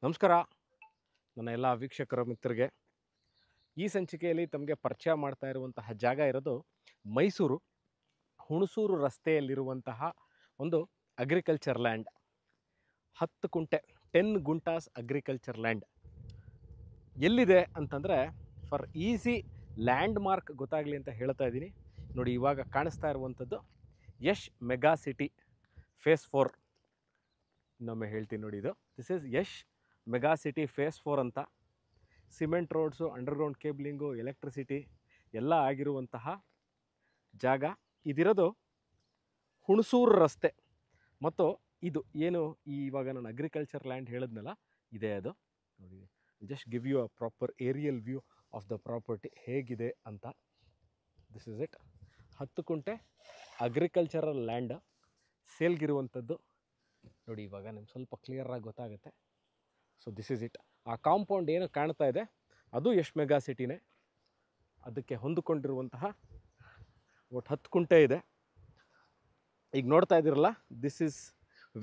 ನಮಸ್ಕಾರ ನನ್ನ ಎಲ್ಲ ವೀಕ್ಷಕರ ಮಿತ್ರರಿಗೆ. ಈ ಸಂಚಿಕೆಯಲ್ಲಿ ತಮಗೆ ಪರಿಚಯ ಮಾಡ್ತಾ ಇರುವಂತಹ ಜಾಗ ಇರೋದು ಮೈಸೂರು ಹುಣಸೂರು ರಸ್ತೆಯಲ್ಲಿರುವಂತಹ ಒಂದು ಅಗ್ರಿಕಲ್ಚರ್ ಲ್ಯಾಂಡ್. 10 ಕುಂಟೆ 10 ಗುಂಟಾಸ್ ಅಗ್ರಿಕಲ್ಚರ್ ಲ್ಯಾಂಡ್ ಎಲ್ಲಿದೆ ಅಂತಂದರೆ, ಫಾರ್ ಈಸಿ ಲ್ಯಾಂಡ್ ಮಾರ್ಕ್ ಗೊತ್ತಾಗಲಿ ಅಂತ ಹೇಳ್ತಾ ಇದ್ದೀನಿ. ನೋಡಿ, ಇವಾಗ ಕಾಣಿಸ್ತಾ ಇರುವಂಥದ್ದು ಯಶ್ ಮೆಗಾ ಸಿಟಿ ಫೇಸ್ 4. ಇನ್ನೊಮ್ಮೆ ಹೇಳ್ತೀನಿ ನೋಡಿ, ಇದು this is Yash mega city face 4 ಅಂತ. ಸಿಮೆಂಟ್ ರೋಡ್ಸು, ಅಂಡರ್ಗ್ರೌಂಡ್ ಕೇಬ್ಲಿಂಗು, ಎಲೆಕ್ಟ್ರಿಸಿಟಿ ಎಲ್ಲ ಆಗಿರುವಂತಹ ಜಾಗ. ಇದಿರೋದು ಹುಣಸೂರು ರಸ್ತೆ. ಮತ್ತು ಇದು ಏನು ಇವಾಗ ನಾನು ಅಗ್ರಿಕಲ್ಚರ್ ಲ್ಯಾಂಡ್ ಹೇಳಿದ್ನಲ್ಲ, ಇದೆ ಅದು. ನೋಡಿ, just give you a proper aerial view of the property ಹೇಗಿದೆ ಅಂತ. This is it. 10 ಕುಂಟೆ ಅಗ್ರಿಕಲ್ಚರಲ್ ಲ್ಯಾಂಡ್ ಸೇಲ್ಗಿರುವಂಥದ್ದು. ನೋಡಿ, ಇವಾಗ ನಿಮ್ಗೆ ಸ್ವಲ್ಪ ಕ್ಲಿಯರಾಗಿ ಗೊತ್ತಾಗುತ್ತೆ. So this is it. ಆ ಕಾಂಪೌಂಡ್ ಏನು ಕಾಣ್ತಾ ಇದೆ ಅದು ಯಶ್ ಮೆಗಾ ಸಿಟಿನೇ. ಅದಕ್ಕೆ ಹೊಂದಿಕೊಂಡಿರುವಂತಹ ಒಟ್ಟು 10 ಕುಂಟೆ ಇದೆ. ಈಗ ನೋಡ್ತಾ ಇದ್ದೀರಲ್ಲ, this is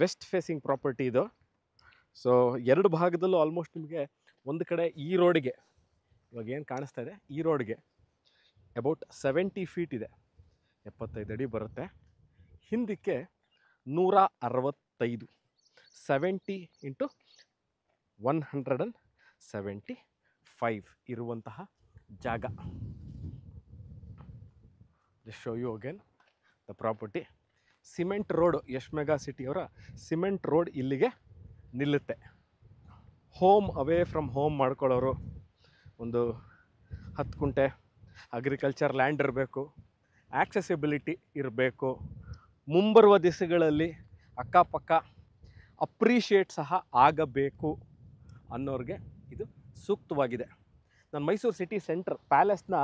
west facing property ಇದು. ಸೊ 2 ಭಾಗದಲ್ಲೂ ಆಲ್ಮೋಸ್ಟ್ ನಿಮಗೆ ಒಂದು ಕಡೆ ಈ ರೋಡಿಗೆ, ಇವಾಗ ಏನು ಕಾಣಿಸ್ತಾ ಇದೆ ಈ ರೋಡ್ಗೆ ಅಬೌಟ್ 70 ಫೀಟ್ ಇದೆ, 75 ಅಡಿ ಬರುತ್ತೆ. ಹಿಂದಕ್ಕೆ 165, 70 ಇಂಟು 175 ಇರುವಂತಹ ಜಾಗ. Just show you again the property. Cement road, Yash mega ಸಿಟಿಯವರ ಸಿಮೆಂಟ್ ರೋಡ್ ಇಲ್ಲಿಗೆ ನಿಲ್ಲುತ್ತೆ. ಹೋಮ್ ಅವೇ ಫ್ರಮ್ ಹೋಮ್ ಮಾಡ್ಕೊಳ್ಳೋರು ಒಂದು 10 ಕುಂಟೆ ಅಗ್ರಿಕಲ್ಚರ್ ಲ್ಯಾಂಡ್ ಇರಬೇಕು, ಆಕ್ಸೆಸಿಬಿಲಿಟಿ ಇರಬೇಕು, ಮುಂಬರುವ ದಿವಸಗಳಲ್ಲಿ ಅಕ್ಕಪಕ್ಕ ಅಪ್ರಿಷಿಯೇಟ್ ಸಹ ಆಗಬೇಕು ಅನ್ನೋರಿಗೆ ಇದು ಸೂಕ್ತವಾಗಿದೆ. ನಾನು ಮೈಸೂರು ಸಿಟಿ ಸೆಂಟ್ರ್ ಪ್ಯಾಲೇಸ್ನ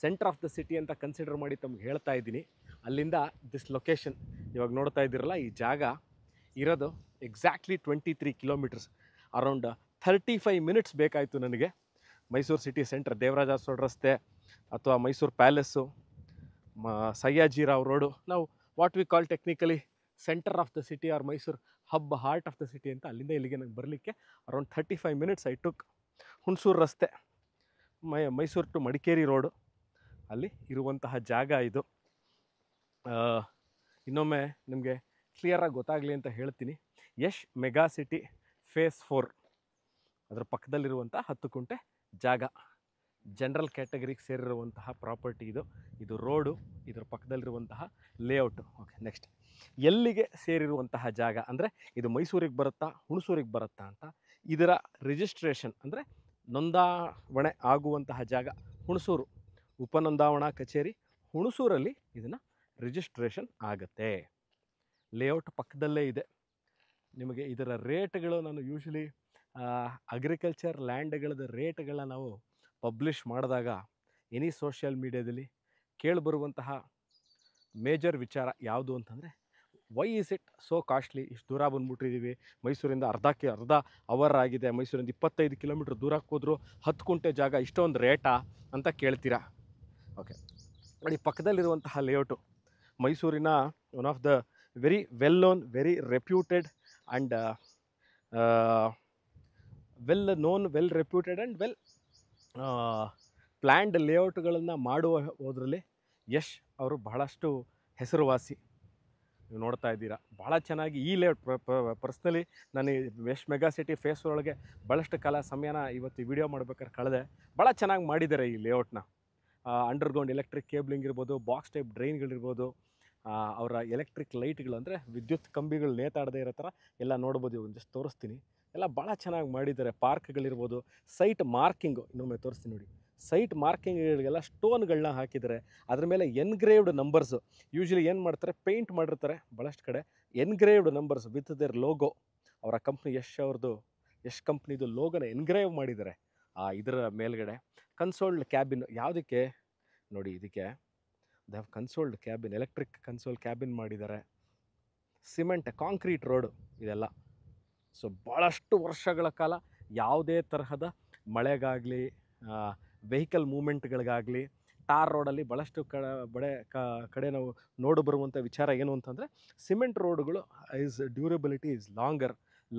ಸೆಂಟರ್ ಆಫ್ ದ ಸಿಟಿ ಅಂತ ಕನ್ಸಿಡರ್ ಮಾಡಿ ತಮ್ಗೆ ಹೇಳ್ತಾ ಇದ್ದೀನಿ. ಅಲ್ಲಿಂದ ದಿಸ್ ಲೊಕೇಶನ್ ಇವಾಗ ನೋಡ್ತಾ ಇದ್ದೀರಲ್ಲ, ಈ ಜಾಗ ಇರೋದು ಎಕ್ಸಾಕ್ಟ್ಲಿ 23 ಕಿಲೋಮೀಟರ್ಸ್, ಅರೌಂಡ್ 35 ಮಿನಿಟ್ಸ್ ಬೇಕಾಯಿತು ನನಗೆ. ಮೈಸೂರು ಸಿಟಿ ಸೆಂಟ್ರ್, ದೇವರಾಜ ಅರಸು ರಸ್ತೆ ಅಥವಾ ಮೈಸೂರು ಪ್ಯಾಲೇಸು, ಸಯ್ಯಾಜಿರಾವ್ ರೋಡು, ನಾವು what we call technically centre of the city or Mysuru hub, heart of the city ಅಂತ. ಅಲ್ಲಿಂದ ಇಲ್ಲಿಗೆ ನನಗೆ ಬರಲಿಕ್ಕೆ around 35 minutes I took. Hunsur ರಸ್ತೆ, ಮೈಸೂರು ಟು ಮಡಿಕೇರಿ ರೋಡು, ಅಲ್ಲಿ ಇರುವಂತಹ ಜಾಗ ಇದು. ಇನ್ನೊಮ್ಮೆ ನಿಮಗೆ ಕ್ಲಿಯರಾಗಿ ಗೊತ್ತಾಗಲಿ ಅಂತ ಹೇಳ್ತೀನಿ. ಯಶ್ ಮೆಗಾ ಸಿಟಿ ಫೇಸ್ 4 ಅದರ ಪಕ್ಕದಲ್ಲಿರುವಂಥ 10 ಕುಂಟೆ ಜಾಗ, ಜನರಲ್ ಕ್ಯಾಟಗರಿಗೆ ಸೇರಿರುವಂತಹ ಪ್ರಾಪರ್ಟಿ ಇದು. ಇದು ರೋಡು, ಇದರ ಪಕ್ಕದಲ್ಲಿರುವಂತಹ ಲೇಔಟು. ಓಕೆ, ನೆಕ್ಸ್ಟ್ ಎಲ್ಲಿಗೆ ಸೇರಿರುವಂತಹ ಜಾಗ ಅಂದರೆ, ಇದು ಮೈಸೂರಿಗೆ ಬರುತ್ತಾ ಹುಣಸೂರಿಗೆ ಬರುತ್ತಾ ಅಂತ. ಇದರ ರಿಜಿಸ್ಟ್ರೇಷನ್ ಅಂದರೆ ನೋಂದಾವಣೆ ಆಗುವಂತಹ ಜಾಗ ಹುಣಸೂರು, ಉಪನೋಂದಾವಣಾ ಕಚೇರಿ ಹುಣಸೂರಲ್ಲಿ ಇದನ್ನು ರಿಜಿಸ್ಟ್ರೇಷನ್ ಆಗುತ್ತೆ. ಲೇಔಟ್ ಪಕ್ಕದಲ್ಲೇ ಇದೆ. ನಿಮಗೆ ಇದರ ರೇಟ್ಗಳು ನಾನು ಯೂಶ್ವಲಿ ಅಗ್ರಿಕಲ್ಚರ್ ಲ್ಯಾಂಡ್ಗಳದ ರೇಟ್ಗಳನ್ನ ನಾವು ಪಬ್ಲಿಷ್ ಮಾಡಿದಾಗ ಎನಿ ಸೋಷಿಯಲ್ ಮೀಡಿಯಾದಲ್ಲಿ ಕೇಳಿಬರುವಂತಹ ಮೇಜರ್ ವಿಚಾರ ಯಾವುದು ಅಂತಂದರೆ, why is it so costly? ಇಷ್ಟು ದೂರ ಬಂದುಬಿಟ್ಟಿದ್ದೀವಿ, ಮೈಸೂರಿಂದ ಅರ್ಧ ಅವರ್ ಆಗಿದೆ, ಮೈಸೂರಿಂದ 25 ಕಿಲೋಮೀಟ್ರ್ ದೂರಕ್ಕೆ ಹೋದರೂ 10 ಕುಂಟೆ ಜಾಗ ಇಷ್ಟೊಂದು ರೇಟಾ ಅಂತ ಕೇಳ್ತೀರಾ. ಓಕೆ ನೋಡಿ, ಪಕ್ಕದಲ್ಲಿರುವಂತಹ ಲೇಔಟು ಮೈಸೂರಿನ one of the very well known, very reputed and well reputed and well planned ಲೇಔಟ್ಗಳನ್ನು ಮಾಡುವ ಹೋದ್ರಲ್ಲಿ ಯಶ್ ಅವರು ಬಹಳಷ್ಟು ಹೆಸರುವಾಸಿ. ನೀವು ನೋಡ್ತಾ ಇದ್ದೀರಾ, ಭಾಳ ಚೆನ್ನಾಗಿ ಈ ಲೇಔಟ್ ಪರ್ಸ್ನಲಿ ನಾನು ಯಶ್ ಮೆಗಾ ಸಿಟಿ ಫೇಸ್ ಒಳಗೆ ಭಾಳಷ್ಟು ಕಾಲ ಸಮಯನ ಇವತ್ತು ವಿಡಿಯೋ ಮಾಡ್ಬೇಕಾದ್ರೆ ಕಳೆದೆ. ಭಾಳ ಚೆನ್ನಾಗಿ ಮಾಡಿದ್ದಾರೆ ಈ ಲೇಔಟ್ನ. ಅಂಡರ್ಗ್ರೌಂಡ್ ಎಲೆಕ್ಟ್ರಿಕ್ ಕೇಬ್ಲಿಂಗ್ ಇರ್ಬೋದು, ಬಾಕ್ಸ್ ಟೈಪ್ ಡ್ರೈನ್ಗಳಿರ್ಬೋದು, ಅವರ ಎಲೆಕ್ಟ್ರಿಕ್ ಲೈಟ್ಗಳು ಅಂದರೆ ವಿದ್ಯುತ್ ಕಂಬಿಗಳು ನೇತಾಡದೇ ಇರೋ ಥರ ಎಲ್ಲ ನೋಡ್ಬೋದು. ಇವಾಗ ಜಸ್ಟ್ ತೋರಿಸ್ತೀನಿ, ಎಲ್ಲ ಭಾಳ ಚೆನ್ನಾಗಿ ಮಾಡಿದ್ದಾರೆ. ಪಾರ್ಕ್ಗಳಿರ್ಬೋದು, ಸೈಟ್ ಮಾರ್ಕಿಂಗು ಇನ್ನೊಮ್ಮೆ ತೋರಿಸ್ತೀನಿ ನೋಡಿ. ಸೈಟ್ ಮಾರ್ಕಿಂಗ್ಗಳಿಗೆಲ್ಲ ಸ್ಟೋನ್ಗಳನ್ನ ಹಾಕಿದ್ದಾರೆ. ಅದ್ರ ಮೇಲೆ ಎನ್ಗ್ರೇವ್ಡ್ ನಂಬರ್ಸು, ಯೂಶ್ವಲಿ ಏನು ಮಾಡ್ತಾರೆ, ಪೇಂಟ್ ಮಾಡಿರ್ತಾರೆ ಭಾಳಷ್ಟು ಕಡೆ, engraved numbers with their logo. ಅವರ ಕಂಪ್ನಿ ಯಶ್ ಕಂಪ್ನಿದು ಲೋಗೋನ ಎನ್ಗ್ರೇವ್ ಮಾಡಿದ್ದಾರೆ ಇದರ ಮೇಲ್ಗಡೆ. ಕನ್ಸೋಲ್ಡ್ ಕ್ಯಾಬಿನ್, ಯಾವುದಕ್ಕೆ ನೋಡಿ, ಇದಕ್ಕೆ they have consoled cabin, electric console cabin ಮಾಡಿದ್ದಾರೆ. ಸಿಮೆಂಟ್ ಕಾಂಕ್ರೀಟ್ ರೋಡು ಇದೆಲ್ಲ. ಸೊ ಭಾಳಷ್ಟು ವರ್ಷಗಳ ಕಾಲ ಯಾವುದೇ ತರಹದ ಮಳೆಗಾಗಲಿ, ವೆಹಿಕಲ್ ಮೂಮೆಂಟ್ಗಳಿಗಾಗಲಿ, ಟಾರ್ ರೋಡಲ್ಲಿ ಭಾಳಷ್ಟು ಕಡೆ ನಾವು ನೋಡು ಬರುವಂಥ ವಿಚಾರ ಏನು ಅಂತಂದರೆ, ಸಿಮೆಂಟ್ ರೋಡುಗಳು ಡ್ಯೂರಬಿಲಿಟಿ ಈಸ್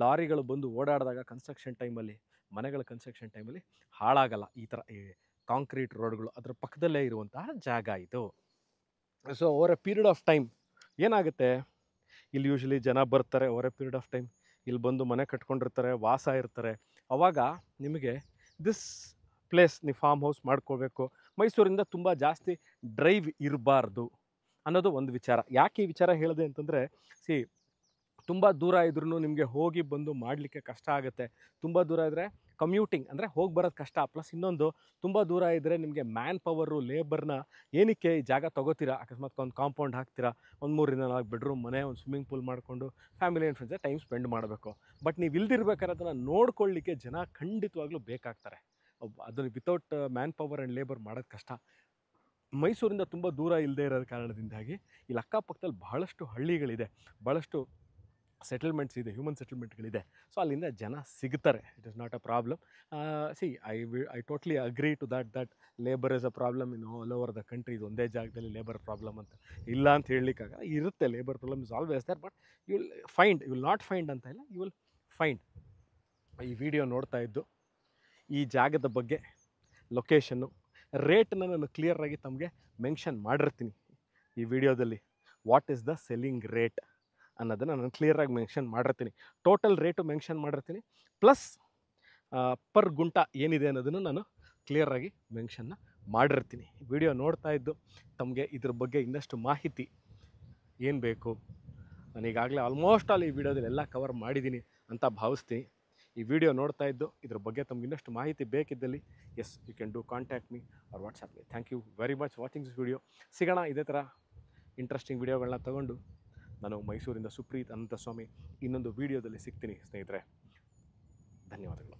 ಲಾರಿಗಳು ಬಂದು ಓಡಾಡಿದಾಗ ಕನ್ಸ್ಟ್ರಕ್ಷನ್ ಟೈಮಲ್ಲಿ, ಮನೆಗಳ ಕನ್ಸ್ಟ್ರಕ್ಷನ್ ಟೈಮಲ್ಲಿ ಹಾಳಾಗಲ್ಲ. ಈ ಥರ ಈ ಕಾಂಕ್ರೀಟ್ ರೋಡ್ಗಳು ಅದರ ಪಕ್ಕದಲ್ಲೇ ಇರುವಂತಹ ಜಾಗ ಇದು. So over A period of time ಏನಾಗುತ್ತೆ, ಇಲ್ಲಿ ಯೂಶ್ವಲಿ ಜನ ಬರ್ತಾರೆ, over A period of time ಇಲ್ಲಿ ಬಂದು ಮನೆ ಕಟ್ಕೊಂಡಿರ್ತಾರೆ, ವಾಸ ಇರ್ತಾರೆ. ಅವಾಗ ನಿಮಗೆ ದಿಸ್ ಪ್ಲೇಸ್ ನೀವು ಫಾರ್ಮ್ ಹೌಸ್ ಮಾಡ್ಕೋಬೇಕು. ಮೈಸೂರಿಂದ ತುಂಬ ಜಾಸ್ತಿ ಡ್ರೈವ್ ಇರಬಾರ್ದು ಅನ್ನೋದು ಒಂದು ವಿಚಾರ. ಯಾಕೆ ಈ ವಿಚಾರ ಹೇಳಿದೆ ಅಂತಂದರೆ, ತುಂಬ ದೂರ ಇದ್ರೂ ನಿಮಗೆ ಹೋಗಿ ಬಂದು ಮಾಡಲಿಕ್ಕೆ ಕಷ್ಟ ಆಗುತ್ತೆ. ತುಂಬ ದೂರ ಇದ್ದರೆ ಕಮ್ಯೂಟಿಂಗ್ ಅಂದರೆ ಹೋಗಿ ಬರೋದು ಕಷ್ಟ. ಪ್ಲಸ್ ಇನ್ನೊಂದು, ತುಂಬ ದೂರ ಇದ್ದರೆ ನಿಮಗೆ ಮ್ಯಾನ್ ಪವರು, ಲೇಬರ್ನ ಏನಕ್ಕೆ ಈ ಜಾಗ ತೊಗೋತೀರಾ, ಅಕಸ್ಮಾತ್ ಒಂದು ಕಾಂಪೌಂಡ್ ಹಾಕ್ತೀರಾ, ಒಂದು 3 ರಿಂದ 4 ಬೆಡ್ರೂಮ್ ಮನೆ, ಒಂದು ಸ್ವಿಮ್ಮಿಂಗ್ ಪೂಲ್ ಮಾಡಿಕೊಂಡು family and friends time spend ಮಾಡಬೇಕು. ಬಟ್ ನೀವು ಇಲ್ದಿರ್ಬೇಕಾದ್ರೆ ಅದನ್ನು ನೋಡ್ಕೊಳ್ಳಿಕ್ಕೆ ಜನ ಖಂಡಿತವಾಗ್ಲೂ ಬೇಕಾಗ್ತಾರೆ. ಅದನ್ನು without man power and labour ಮಾಡೋದು ಕಷ್ಟ. ಮೈಸೂರಿಂದ ತುಂಬ ದೂರ ಇಲ್ಲದೆ ಇರೋದ ಕಾರಣದಿಂದಾಗಿ ಇಲ್ಲಿ ಅಕ್ಕಪಕ್ಕದಲ್ಲಿ ಬಹಳಷ್ಟು ಹಳ್ಳಿಗಳಿದೆ, ಭಾಳಷ್ಟು ಸೆಟಲ್ಮೆಂಟ್ಸ್ ಇದೆ, ಹ್ಯೂಮನ್ ಸೆಟಲ್ಮೆಂಟ್ಗಳಿದೆ. ಸೊ ಅಲ್ಲಿಂದ ಜನ ಸಿಗ್ತಾರೆ. It is not a problem. I totally agree to that labour is a problem in all over the country. ಇದು ಒಂದೇ ಜಾಗದಲ್ಲಿ ಲೇಬರ್ ಪ್ರಾಬ್ಲಮ್ ಅಂತ ಇಲ್ಲ ಅಂತ ಹೇಳಲಿಕ್ಕಾಗಲ್ಲ. ಇರುತ್ತೆ, labour problem is always there. But you will not find ಅಂತ ಇಲ್ಲ, ಯು ವಿಲ್ ಫೈಂಡ್. ಈ ವಿಡಿಯೋ ನೋಡ್ತಾ ಇದ್ದು ಈ ಜಾಗದ ಬಗ್ಗೆ, ಲೊಕೇಶನ್ನು, ರೇಟನ್ನ ನಾನು ಕ್ಲಿಯರಾಗಿ ತಮಗೆ ಮೆನ್ಷನ್ ಮಾಡಿರ್ತೀನಿ ಈ ವಿಡಿಯೋದಲ್ಲಿ. What is the selling rate ಅನ್ನೋದನ್ನು ನಾನು ಕ್ಲಿಯರಾಗಿ ಮೆನ್ಷನ್ ಮಾಡಿರ್ತೀನಿ. ಟೋಟಲ್ ರೇಟು ಮೆನ್ಷನ್ ಮಾಡಿರ್ತೀನಿ, ಪ್ಲಸ್ ಪರ್ ಗುಂಟ ಏನಿದೆ ಅನ್ನೋದನ್ನು ನಾನು ಕ್ಲಿಯರಾಗಿ ಮೆನ್ಷನ್ನ ಮಾಡಿರ್ತೀನಿ. ವಿಡಿಯೋ ನೋಡ್ತಾ ಇದ್ದು ತಮಗೆ ಇದ್ರ ಬಗ್ಗೆ ಇನ್ನಷ್ಟು ಮಾಹಿತಿ ಏನು ಬೇಕು, ನಾನೀಗಾಗಲೇ ಆಲ್ಮೋಸ್ಟ್ ಆಲ್ ಈ ವಿಡಿಯೋದಲ್ಲಿ ಎಲ್ಲ ಕವರ್ ಮಾಡಿದ್ದೀನಿ ಅಂತ ಭಾವಿಸ್ತೀನಿ. ಈ ವಿಡಿಯೋ ನೋಡ್ತಾ ಇದ್ದು ಇದ್ರ ಬಗ್ಗೆ ತಮ್ಗೆ ಇನ್ನಷ್ಟು ಮಾಹಿತಿ ಬೇಕಿದ್ದಲ್ಲಿ, yes, you can do contact me or WhatsApp me. Thank you very much watching this video. ಸಿಗೋಣ ಇದೇ ಥರ ಇಂಟ್ರೆಸ್ಟಿಂಗ್ ವಿಡಿಯೋಗಳನ್ನ ತಗೊಂಡು. ನಾನು ಮೈಸೂರಿಂದ ಸುಪ್ರೀತ್ ಅನಂತಸ್ವಾಮಿ ಇನ್ನೊಂದು ವಿಡಿಯೋದಲ್ಲಿ ಸಿಗ್ತೀನಿ ಸ್ನೇಹಿತರೆ. ಧನ್ಯವಾದಗಳು.